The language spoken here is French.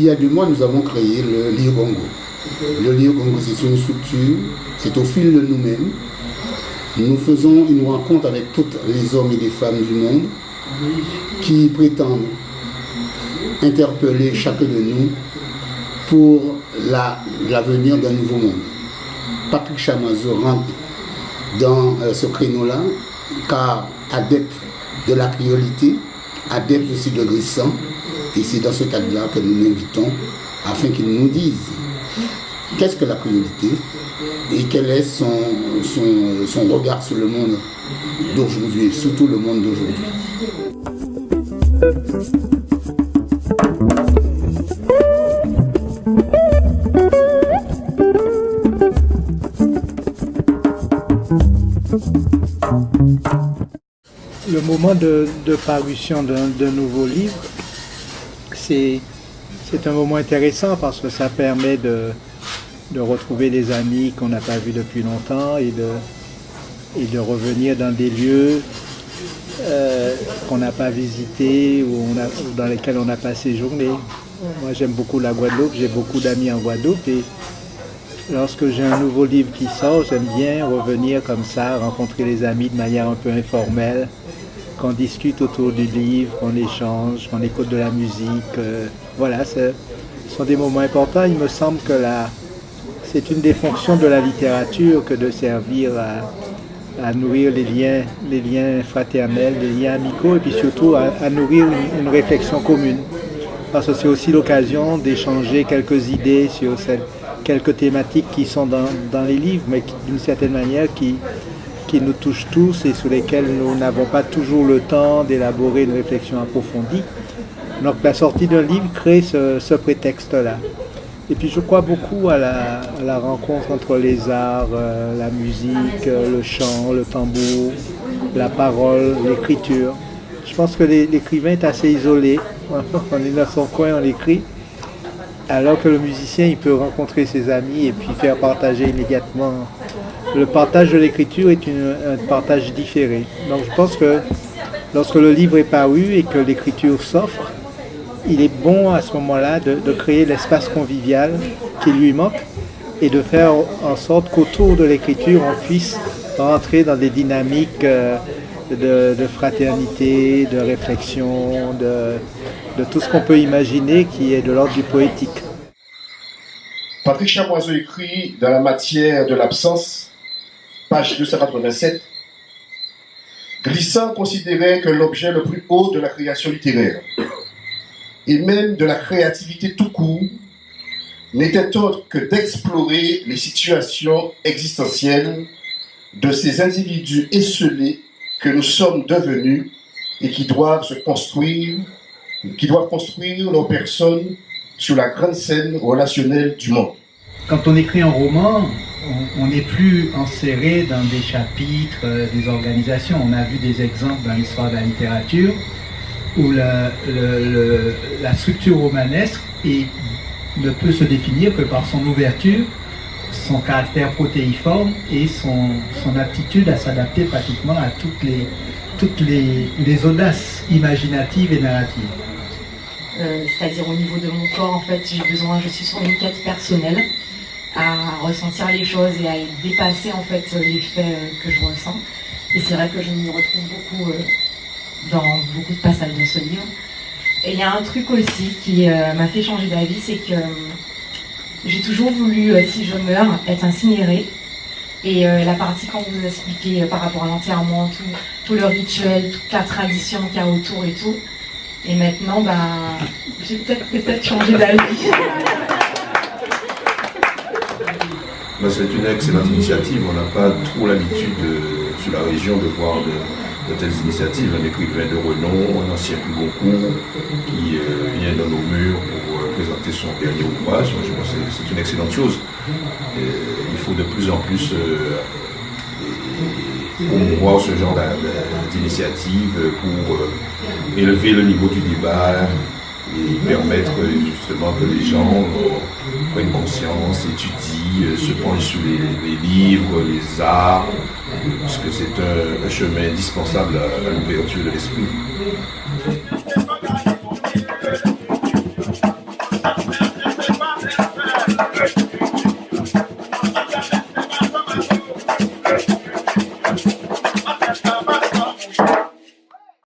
il y a 2 mois, nous avons créé le Lio-Congo. Le Lio-Congo, c'est une structure, c'est au fil de nous-mêmes. Nous faisons une rencontre avec tous les hommes et les femmes du monde qui prétendent interpeller chacun de nous pour l'avenir d'un nouveau monde. Patrick Chamazo rentre dans ce créneau-là, car adepte de la créolité, adepte aussi de Grissan, et c'est dans ce cadre-là que nous l'invitons afin qu'il nous dise qu'est-ce que la créolité et quel est son regard sur le monde d'aujourd'hui, surtout le monde d'aujourd'hui. Le moment de parution d'un nouveau livre, c'est un moment intéressant parce que ça permet de retrouver des amis qu'on n'a pas vus depuis longtemps et de revenir dans des lieux qu'on n'a pas visités ou dans lesquels on n'a pas séjourné. Moi j'aime beaucoup la Guadeloupe, j'ai beaucoup d'amis en Guadeloupe et lorsque j'ai un nouveau livre qui sort, j'aime bien revenir comme ça, rencontrer les amis de manière un peu informelle, qu'on discute autour du livre, qu'on échange, qu'on écoute de la musique. Voilà, ce sont des moments importants. Il me semble que c'est une des fonctions de la littérature que de servir à nourrir les liens fraternels, les liens amicaux et puis surtout à nourrir une réflexion commune. Parce que c'est aussi l'occasion d'échanger quelques idées sur quelques thématiques qui sont dans les livres, mais d'une certaine manière qui nous touchent tous et sur lesquelles nous n'avons pas toujours le temps d'élaborer une réflexion approfondie. Donc la sortie d'un livre crée ce prétexte-là. Et puis je crois beaucoup à la rencontre entre les arts, la musique, le chant, le tambour, la parole, l'écriture. Je pense que l'écrivain est assez isolé. On est dans son coin, on écrit. Alors que le musicien, il peut rencontrer ses amis et puis faire partager immédiatement. Le partage de l'écriture est un partage différé. Donc je pense que lorsque le livre est paru et que l'écriture s'offre, il est bon à ce moment-là de créer l'espace convivial qui lui manque et de faire en sorte qu'autour de l'écriture, on puisse rentrer dans des dynamiques de fraternité, de réflexion, de tout ce qu'on peut imaginer qui est de l'ordre du poétique. Patrick Chamoiseau écrit dans la matière de l'absence, page 287, Grissan considérait que l'objet le plus haut de la création littéraire, et même de la créativité tout court, n'était autre que d'explorer les situations existentielles de ces individus esselés que nous sommes devenus et qui doivent construire leur personne sur la grande scène relationnelle du monde. Quand on écrit un roman, on n'est plus enserré dans des chapitres, des organisations. On a vu des exemples dans l'histoire de la littérature où la structure romanesque ne peut se définir que par son ouverture, son caractère protéiforme et son aptitude à s'adapter pratiquement à toutes les audaces imaginatives et narratives. C'est-à-dire au niveau de mon corps, en fait, je suis sur une quête personnelle à ressentir les choses et à dépasser en fait les faits que je ressens. Et c'est vrai que je me retrouve beaucoup dans beaucoup de passages de ce livre. Et il y a un truc aussi qui m'a fait changer d'avis, c'est que j'ai toujours voulu, si je meurs, être incinérée. Et la partie quand vous expliquez par rapport à l'enterrement, tout le rituel, toute la tradition qu'il y a autour et tout. Et maintenant, j'ai peut-être changé d'avis. C'est une excellente initiative. On n'a pas trop l'habitude sur la région de voir de telles initiatives. Un écrivain de renom, un ancien plus Goncourt, qui vient dans nos murs pour présenter son dernier ouvrage. Moi, je pense que c'est une excellente chose. Il faut de plus en plus promouvoir ce genre d'initiative pour élever le niveau du débat et permettre justement que les gens prennent conscience, étudient, se penchent sur les livres, les arts, parce que c'est un chemin indispensable à l'ouverture de l'esprit. Merci.